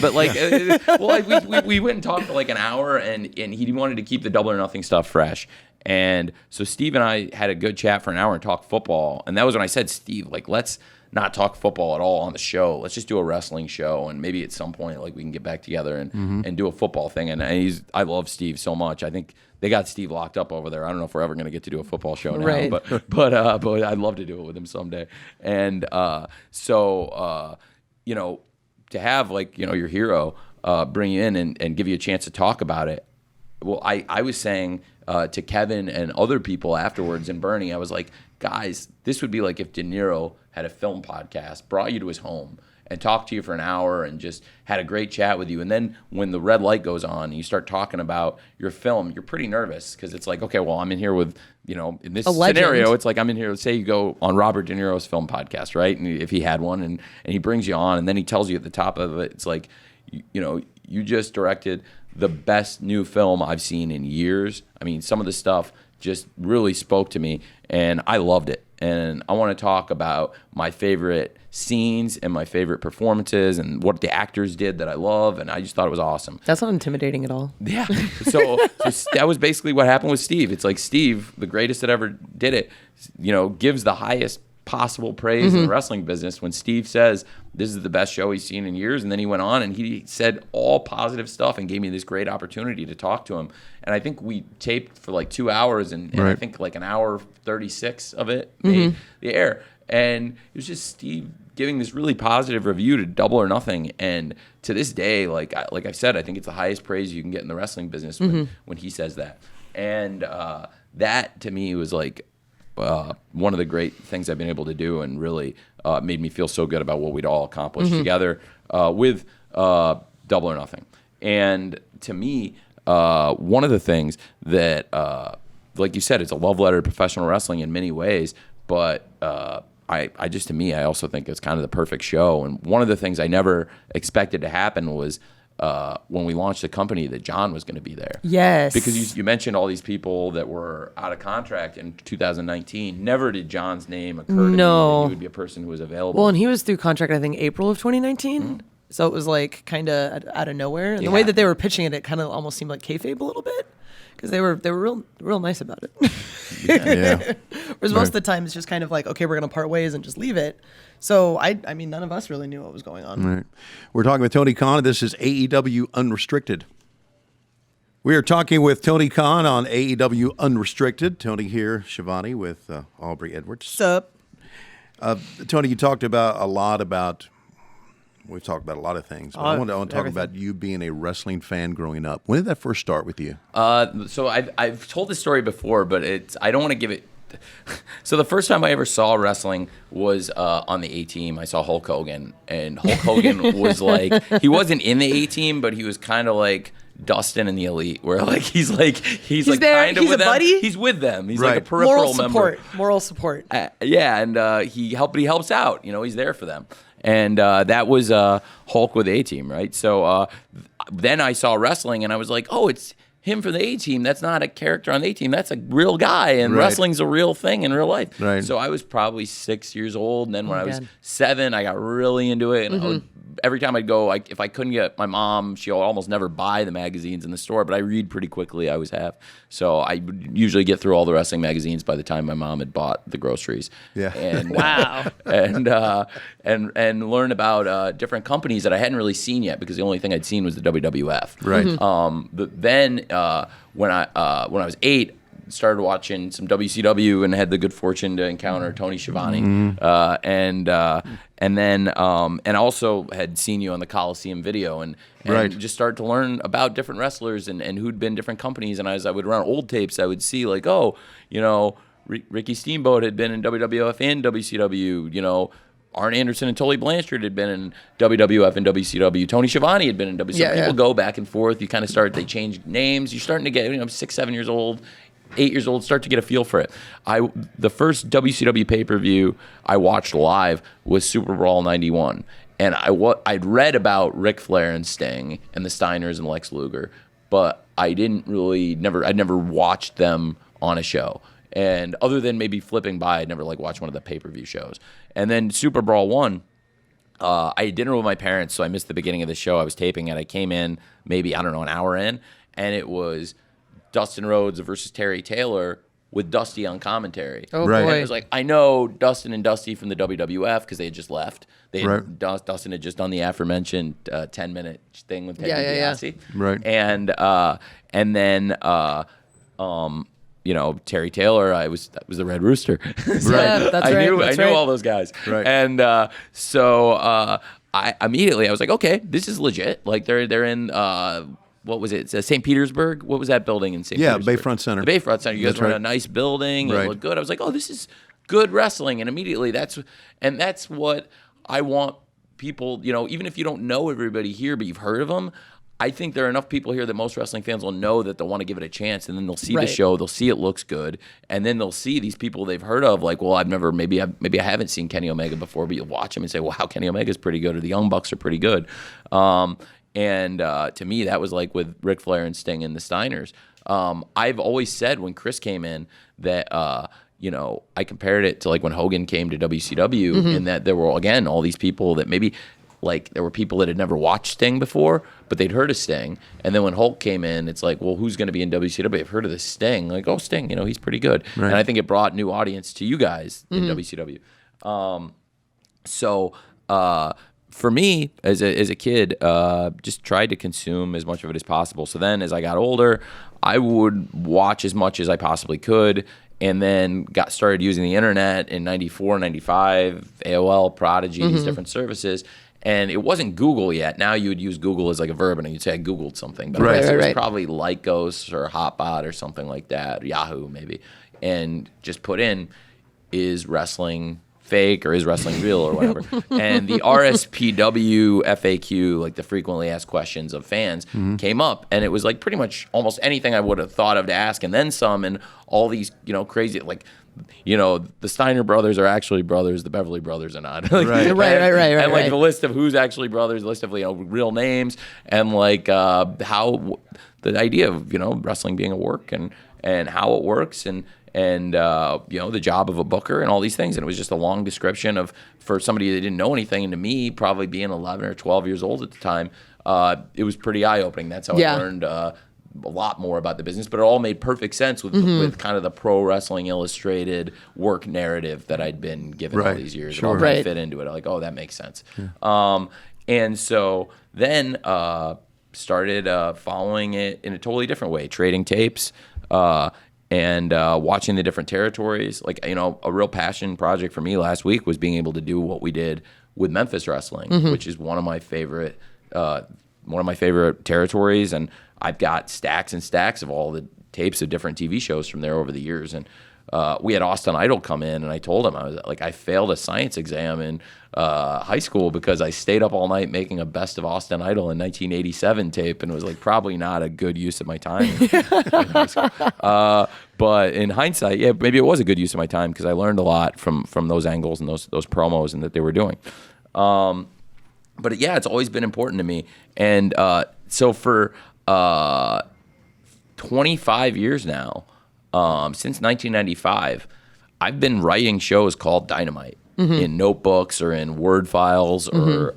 But like, we went and talked for like an hour, and he wanted to keep the Double or Nothing stuff fresh. And so Steve and I had a good chat for an hour and talked football. And that was when I said, Steve, like, let's not talk football at all on the show. Let's just do a wrestling show, and maybe at some point, like, we can get back together and do a football thing. And I love Steve so much. I think they got Steve locked up over there. I don't know if we're ever going to get to do a football show now, right. but I'd love to do it with him someday. And to have, like, your hero bring you in and give you a chance to talk about it. Well, I was saying to Kevin and other people afterwards, and Bernie, I was like, guys, this would be like if De Niro had a film podcast, brought you to his home and talked to you for an hour and just had a great chat with you. And then when the red light goes on and you start talking about your film, you're pretty nervous because it's like, okay, well, I'm in here with, in this scenario, it's like I'm in here, say you go on Robert De Niro's film podcast, right? And if he had one and he brings you on and then he tells you at the top of it, it's like, you just directed the best new film I've seen in years. I mean, some of the stuff just really spoke to me, and I loved it. And I want to talk about my favorite scenes and my favorite performances and what the actors did that I love, and I just thought it was awesome. That's not intimidating at all. Yeah. So that was basically what happened with Steve. It's like Steve, the greatest that ever did it, gives the highest possible praise in the wrestling business when Steve says this is the best show he's seen in years, and then he went on and he said all positive stuff and gave me this great opportunity to talk to him. And I think we taped for like 2 hours, and I think like an hour 36 of it made the air, and it was just Steve giving this really positive review to Double or Nothing. And to this day, like I said, I think it's the highest praise you can get in the wrestling business when he says that. And that to me was like one of the great things I've been able to do, and really made me feel so good about what we'd all accomplished together with Double or Nothing. And to me, one of the things that, like you said, it's a love letter to professional wrestling in many ways, but I just, to me, I also think it's kind of the perfect show. And one of the things I never expected to happen was when we launched the company that John was going to be there. Yes. Because you mentioned all these people that were out of contract in 2019. Never did John's name occur to me that he would be a person who was available. Well, and he was through contract, I think, April of 2019. Mm-hmm. So it was like kind of out of nowhere. And the way that they were pitching it, it kind of almost seemed like kayfabe a little bit. Because they were real nice about it. Whereas most of the time it's just kind of like, okay, we're going to part ways and just leave it. So I mean, none of us really knew what was going on. Right. We're talking with Tony Khan. This is AEW Unrestricted. We are talking with Tony Khan on AEW Unrestricted. Tony here, Shivani with Aubrey Edwards. What's up? Tony, you talked about a lot about. We've talked about a lot of things, but I want to talk about you being a wrestling fan growing up. When did that first start with you? So I've told this story before, but I don't want to give it. So the first time I ever saw wrestling was on the A-Team. I saw Hulk Hogan, and Hulk Hogan was like, he wasn't in the A-Team, but he was kind of like Dustin in the Elite, where like he's like there, kind of with them. Buddy? He's with them. He's like a peripheral member. Moral support. Yeah, and he helps out. You know, he's there for them. And that was Hulk with A-Team, right? So then I saw wrestling, and I was like, oh, it's him for the A-Team. That's not a character on the A-Team. That's a real guy, and wrestling's a real thing in real life. Right. So I was probably 6 years old, and then when I was 7, I got really into it. And every time I'd go, if I couldn't get my mom, she'll almost never buy the magazines in the store, but I read pretty quickly. I always have. So I would usually get through all the wrestling magazines by the time my mom had bought the groceries. Yeah. And, wow. And learn about different companies that I hadn't really seen yet, because the only thing I'd seen was the WWF. Right. Then when I was 8, started watching some WCW and had the good fortune to encounter Tony Schiavone, and then and also had seen you on the Coliseum video, and just started to learn about different wrestlers and who'd been different companies. And as I would run old tapes, I would see like, oh, you know, Ricky Steamboat had been in WWF and WCW, you know. Arn Anderson and Tully Blanchard had been in WWF and WCW. Tony Schiavone had been in WCW. People go back and forth. You kind of they change names. You're starting to get, 6, 7 years old, 8 years old, start to get a feel for it. The first WCW pay-per-view I watched live was Super Brawl 91. And I'd read about Ric Flair and Sting and the Steiners and Lex Luger, but I'd never watched them on a show. And other than maybe flipping by, I'd never watched one of the pay-per-view shows. And then Super Brawl 1, I had dinner with my parents, so I missed the beginning of the show. I was taping it. I came in maybe, an hour in, and it was Dustin Rhodes versus Terry Taylor with Dusty on commentary. Oh, boy. And it was like, I know Dustin and Dusty from the WWF because they had just left. Dustin had just done the aforementioned 10-minute thing with Ted DiBiase. Right. And then Terry Taylor, that was the Red Rooster. I knew all those guys. Right. And so I immediately was like, okay, this is legit. Like they're in what was it? St. Petersburg. What was that building in St. Petersburg? Yeah, Bayfront Center. The Bayfront Center. You guys were in a nice building. It looked good. I was like, oh, this is good wrestling. And immediately that's what I want people. Even if you don't know everybody here, but you've heard of them. I think there are enough people here that most wrestling fans will know that they'll want to give it a chance, and then they'll see the show, they'll see it looks good, and then they'll see these people they've heard of, like, well, maybe I haven't seen Kenny Omega before, but you'll watch him and say, well, wow, Kenny Omega's pretty good, or the Young Bucks are pretty good. And to me, that was like with Ric Flair and Sting and the Steiners. I've always said when Chris came in that, I compared it to like when Hogan came to WCW, in that there were, again, all these people that maybe, like, there were people that had never watched Sting before, but they'd heard of Sting. And then when Hulk came in, it's like, well, who's going to be in WCW? I've heard of this Sting. Like, oh, Sting, he's pretty good. Right. And I think it brought new audience to you guys in WCW. So for me, as a kid, just tried to consume as much of it as possible. So then as I got older, I would watch as much as I possibly could, and then got started using the internet in 94, 95, AOL, Prodigy, these different services. And it wasn't Google yet. Now you would use Google as like a verb, and you'd say I Googled something. But I guess it was probably Lycos or Hotbot or something like that, or Yahoo maybe. And just put in, is wrestling fake or is wrestling real or whatever. And the RSPW FAQ, like the frequently asked questions of fans, came up, and it was like pretty much almost anything I would have thought of to ask, and then some, and all these, crazy, like, the Steiner brothers are actually brothers, the Beverly brothers are not. Like, Right. And like the list of who's actually brothers, the list of real names, and like how the idea of wrestling being a work and how it works and the job of a booker and all these things. And it was just a long description for somebody that didn't know anything, and to me, probably being 11 or 12 years old at the time, it was pretty eye-opening. That's how I learned a lot more about the business, but it all made perfect sense with kind of the Pro Wrestling Illustrated work narrative that I'd been given all these years. It all kind of fit into it. I'm like, oh, that makes sense. Yeah. And so then started following it in a totally different way, trading tapes and watching the different territories. Like, a real passion project for me last week was being able to do what we did with Memphis Wrestling, which is one of my favorite territories, and I've got stacks and stacks of all the tapes of different TV shows from there over the years. And we had Austin Idol come in, and I told him, I was like, I failed a science exam in high school because I stayed up all night making a Best of Austin Idol in 1987 tape, and it was like probably not a good use of my time in high school. But in hindsight, yeah, maybe it was a good use of my time because I learned a lot from those angles and those promos and that they were doing. But yeah, it's always been important to me. And so for 25 years now, since 1995, I've been writing shows called Dynamite in notebooks or in Word files, or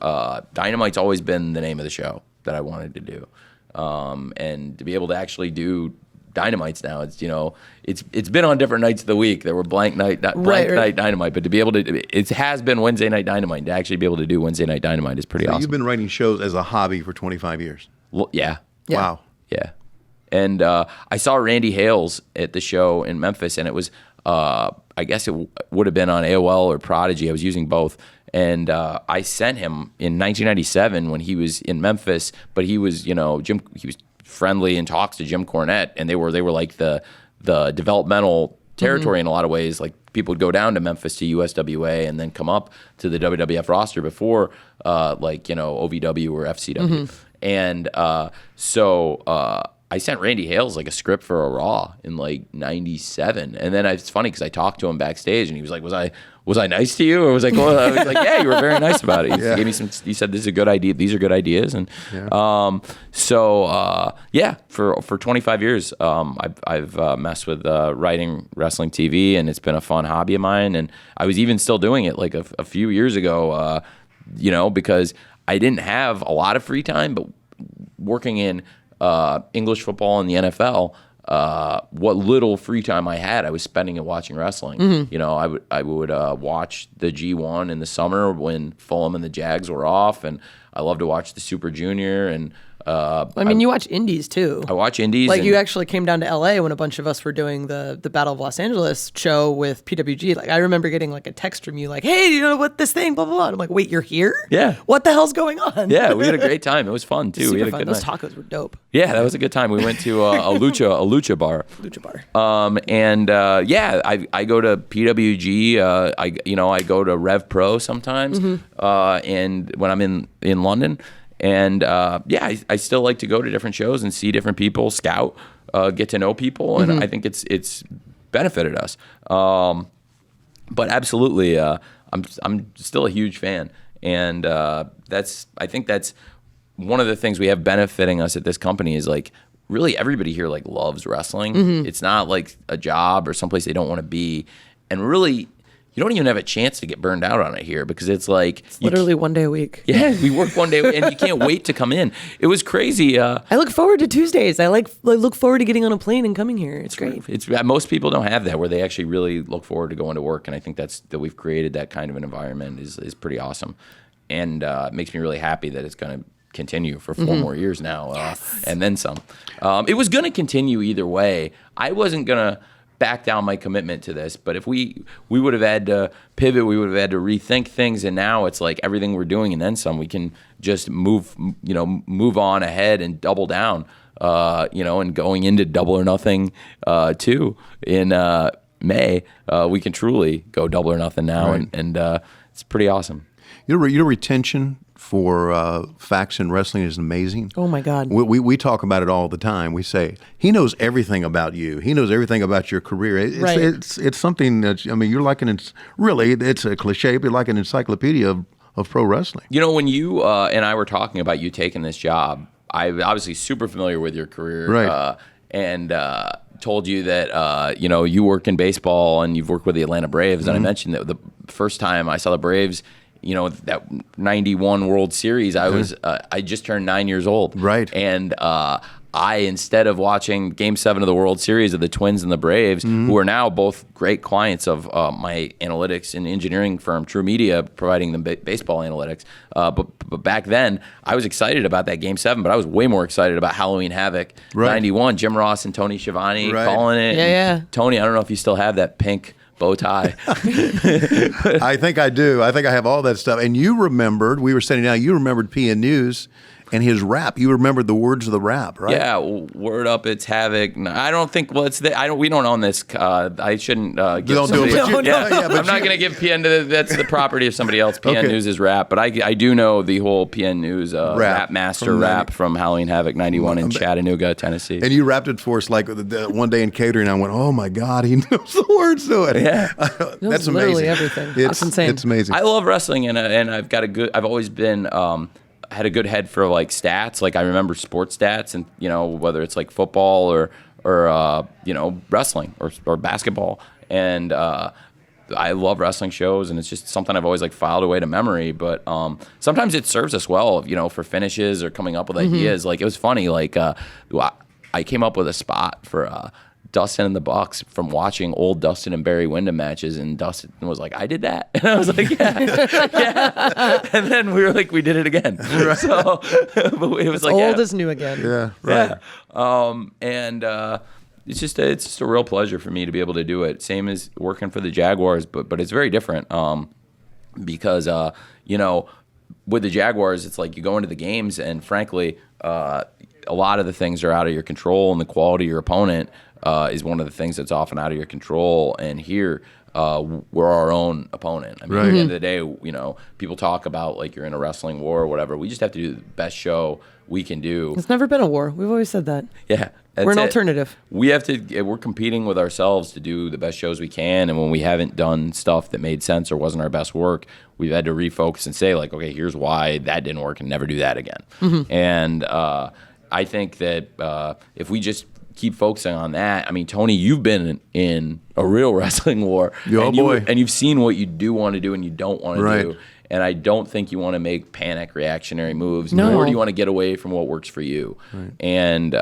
Dynamite's always been the name of the show that I wanted to do. And to be able to actually do Dynamites now, it's been on different nights of the week. There were blank night Dynamite, but to be able to, it has been Wednesday Night Dynamite. To actually be able to do Wednesday Night Dynamite is pretty awesome. You've been writing shows as a hobby for 25 years. Well, yeah. Wow. Yeah. And I saw Randy Hales at the show in Memphis, and it was, I guess it would have been on AOL or Prodigy. I was using both. And I sent him in 1997 when he was in Memphis, but he was, he was friendly and talks to Jim Cornette, and they were like the developmental territory in a lot of ways. Like, people would go down to Memphis to USWA and then come up to the WWF roster before OVW or FCW. And so I sent Randy Hales like a script for a Raw in like 97, and then it's funny because I talked to him backstage, and he was like, "Was I nice to you?" Or was I was like, "Yeah, you were very nice about it." He gave me some. He said, "This is a good idea. These are good ideas." And for 25 years, I've messed with writing wrestling TV, and it's been a fun hobby of mine. And I was even still doing it like a few years ago, because I didn't have a lot of free time, but working in English football and the NFL, what little free time I had, I was spending it watching wrestling. I would watch the G1 in the summer when Fulham and the Jags were off, and I love to watch the Super Junior. And you watch indies too. I watch indies. Like, you actually came down to LA when a bunch of us were doing the Battle of Los Angeles show with PWG. Like, I remember getting like a text from you like, "Hey, you know what this thing, blah, blah, blah." And I'm like, "Wait, you're here? Yeah. What the hell's going on?" Yeah, we had a great time. It was fun too. Super We had a fun. good Those night. tacos were dope. Yeah, that was a good time. We went to a lucha bar. Lucha bar. I go to PWG. I go to Rev Pro sometimes. And when I'm in London. And I still like to go to different shows and see different people, scout, get to know people, and I think it's benefited us. But absolutely, I'm still a huge fan, and I think that's one of the things we have benefiting us at this company is like really everybody here like loves wrestling. It's not like a job or someplace they don't want to be, and really, you don't even have a chance to get burned out on it here because it's like literally one day a week. Yeah, we work one day and you can't wait to come in. It was crazy. I look forward to Tuesdays. I look forward to getting on a plane and coming here. It's great. It's most people don't have that where they actually really look forward to going to work, and I think that we've created that kind of an environment is pretty awesome, and it makes me really happy that it's going to continue for 4 more years now, and then some. It was going to continue either way. I wasn't going to back down my commitment to this, but if we would have had to pivot, we would have had to rethink things, and now it's like everything we're doing and then some, we can just move on ahead and double down, and going into Double or Nothing too in May, we can truly go double or nothing now, and it's pretty awesome. Your retention for facts in wrestling is amazing. Oh my God. We talk about it all the time. We say he knows everything about you. He knows everything about your career. It's something that, I mean, you're like it's a cliche, but you're like an encyclopedia of pro wrestling. You know, when you and I were talking about you taking this job, I'm obviously super familiar with your career, right? And told you that you work in baseball and you've worked with the Atlanta Braves, and I mentioned that the first time I saw the Braves, that 91 World Series, I just turned 9 years old. Right. And I, instead of watching Game 7 of the World Series of the Twins and the Braves, who are now both great clients of my analytics and engineering firm, True Media, providing them baseball analytics. But back then, I was excited about that Game 7, but I was way more excited about Halloween Havoc 91, Jim Ross and Tony Schiavone calling it. Yeah. Tony, I don't know if you still have that pink bow tie. I think I do. I think I have all that stuff. And you remembered, we were sitting down, you remembered PN News and his rap. You remembered the words of the rap, right? Yeah, word up, it's Havoc. No, I don't think. Well, it's we don't own this. I shouldn't give. Don't do it. But I'm not going to give PN. That's the property of somebody else. PN News is rap, but I do know the whole PN News rap master rap from Halloween Havoc '91 in Chattanooga, Tennessee. And you rapped it for us like one day in catering. I went, oh my God, he knows the words to it. Yeah, that's amazing. Literally everything. It's insane. It's amazing. I love wrestling, and I've got I've always been. Had a good head for like stats. Like I remember sports stats, and whether it's like football or wrestling or basketball. And I love wrestling shows, and it's just something I've always like filed away to memory. But sometimes it serves us well, for finishes or coming up with ideas. Like it was funny. Like I came up with a spot for Dustin and the Bucks from watching old Dustin and Barry Windham matches, and Dustin was like, "I did that," and I was like, "Yeah." And then we were like, "We did it again." So, but it was like old as new again. Yeah, right. Yeah. It's just a real pleasure for me to be able to do it. Same as working for the Jaguars, but it's very different because with the Jaguars, it's like you go into the games, and frankly, a lot of the things are out of your control, and the quality of your opponent is one of the things that's often out of your control. And here, we're our own opponent. I mean, at the end of the day, people talk about like you're in a wrestling war or whatever. We just have to do the best show we can do. It's never been a war. We've always said that. Yeah. We're an alternative. We're competing with ourselves to do the best shows we can. And when we haven't done stuff that made sense or wasn't our best work, we've had to refocus and say like, okay, here's why that didn't work, and never do that again. And I think that if we just keep focusing on that. I mean, Tony, you've been in a real wrestling war. And you've seen what you do want to do and you don't want to do. And I don't think you want to make panic reactionary moves. No. Nor do you want to get away from what works for you. And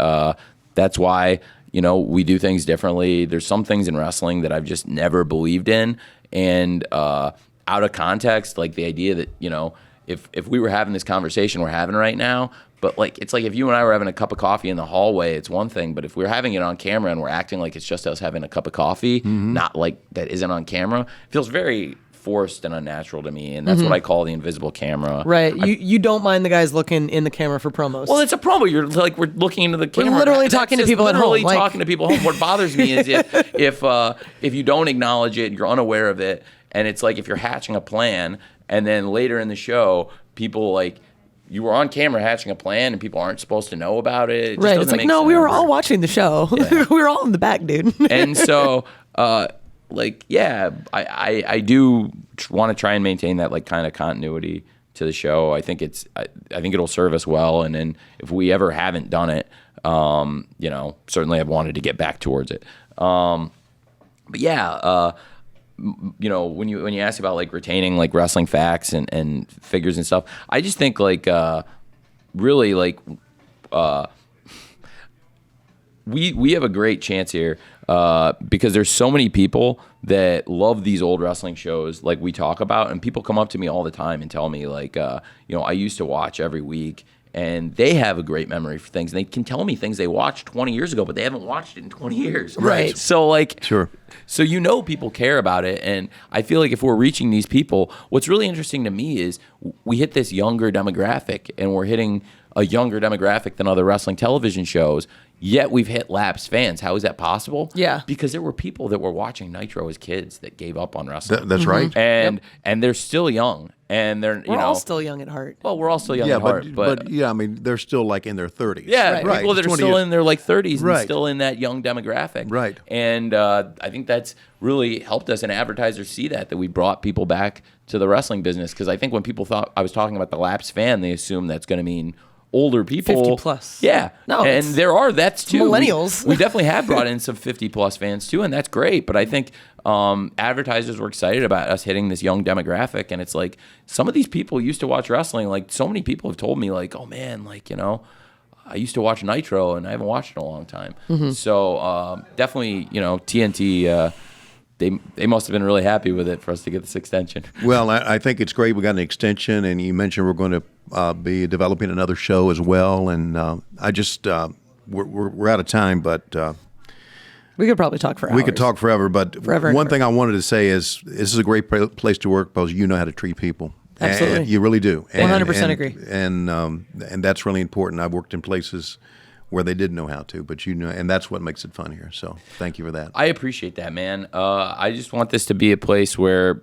that's why, we do things differently. There's some things in wrestling that I've just never believed in. And out of context, like the idea that, if we were having this conversation we're having right now, but like it's like if you and I were having a cup of coffee in the hallway, it's one thing. But if we're having it on camera and we're acting like it's just us having a cup of coffee, not like that isn't on camera, it feels very forced and unnatural to me. And that's what I call the invisible camera. Right. You don't mind the guys looking in the camera for promos. Well, it's a promo. You're like, we're looking into the camera. We're literally talking to people at home. Literally talking to people at home. What bothers me is if you don't acknowledge it, you're unaware of it. And it's like if you're hatching a plan and then later in the show, people like, you were on camera hatching a plan and people aren't supposed to know about it. It right. It's like, no, we were all watching the show. Yeah. We were all in the back, dude. And so, I do want to try and maintain that like kind of continuity to the show. I think I think it'll serve us well. And then if we ever haven't done it, certainly I've wanted to get back towards it. But yeah, when you ask about like retaining like wrestling facts and figures and stuff, I just think like really like we have a great chance here because there's so many people that love these old wrestling shows like we talk about, and people come up to me all the time and tell me like I used to watch every week. And they have a great memory for things. And they can tell me things they watched 20 years ago, but they haven't watched it in 20 years. Right. So, like, sure. So people care about it. And I feel like if we're reaching these people, what's really interesting to me is we hit this younger demographic, and we're hitting a younger demographic than other wrestling television shows. Yet we've hit lapsed fans. How is that possible? Yeah. Because there were people that were watching Nitro as kids that gave up on wrestling. That's right. And they're still young. And they're, We're all still young at heart. well, we're all still young Yeah, at heart. but yeah, I mean, they're still like in their 30s. Yeah, right. people that are 20 still years. in their like 30s and Right. still in that young demographic. Right. And I think that's really helped us, and advertisers see that we brought people back to the wrestling business. Because I think when people thought I was talking about the lapsed fan, they assume that's going to mean older people. 50 plus. Yeah. No, and it's that's too. millennials. We definitely have brought in some 50 plus fans too, and that's great. But I think advertisers were excited about us hitting this young demographic, and it's like some of these people used to watch wrestling. Like so many people have told me, like, oh man, like I used to watch Nitro and I haven't watched it in a long time. So definitely, TNT. They must have been really happy with it for us to get this extension. Well, I think it's great. We got an extension, and you mentioned we're going to be developing another show as well. And I just we're out of time, but We could probably talk for hours. we could talk forever. But Forever and one thing I wanted to say is this is a great place to work because you know how to treat people. Absolutely. And you really do. 100% agree. And that's really important. I've worked in places where they didn't know how to, but and that's what makes it fun here. So thank you for that. I appreciate that, man. I just want this to be a place where,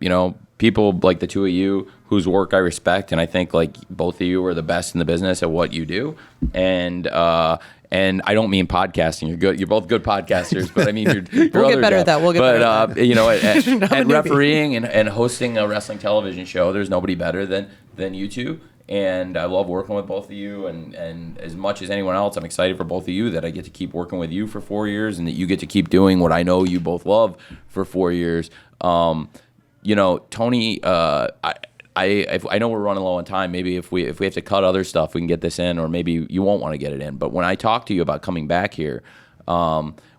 people like the two of you whose work I respect, and I think like both of you are the best in the business at what you do. And I don't mean podcasting. You're good. You're both good podcasters, but I mean We'll get better at that. We'll get better at that. At refereeing and hosting a wrestling television show, there's nobody better than you two. And I love working with both of you, and as much as anyone else, I'm excited for both of you that I get to keep working with you for 4 years, and that you get to keep doing what I know you both love for 4 years. Tony, I know we're running low on time. Maybe if we have to cut other stuff, we can get this in, or maybe you won't want to get it in. But when I talked to you about coming back here,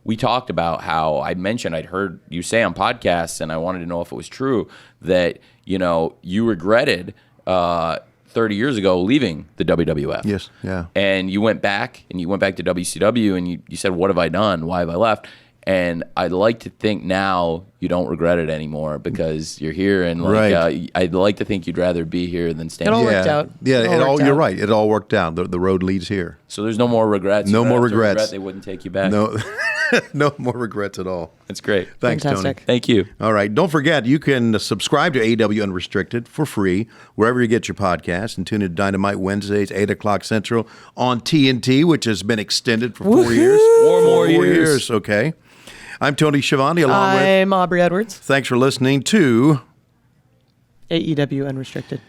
we talked about how I mentioned I'd heard you say on podcasts, and I wanted to know if it was true that you regretted 30 years ago leaving the WWF. Yes, yeah. And you went back to WCW, and you said, what have I done? Why have I left? And I'd like to think now you don't regret it anymore because you're here, and Right. I'd like to think you'd rather be here than stand It all here. worked out. Yeah, It all worked you're out. right. It all worked out. The road leads here. So there's no more regrets. No You don't more have to regrets. regret they wouldn't take you back. No, no more regrets at all. That's great. Thanks, Fantastic. Tony. Thank you. All right. Don't forget, you can subscribe to AEW Unrestricted for free wherever you get your podcasts, and tune in to Dynamite Wednesdays, 8 o'clock Central on TNT, which has been extended for 4 years. Four more 4 years. years. Okay. I'm Tony Schiavone, along with. I'm Aubrey Edwards, Thanks for listening to. AEW Unrestricted.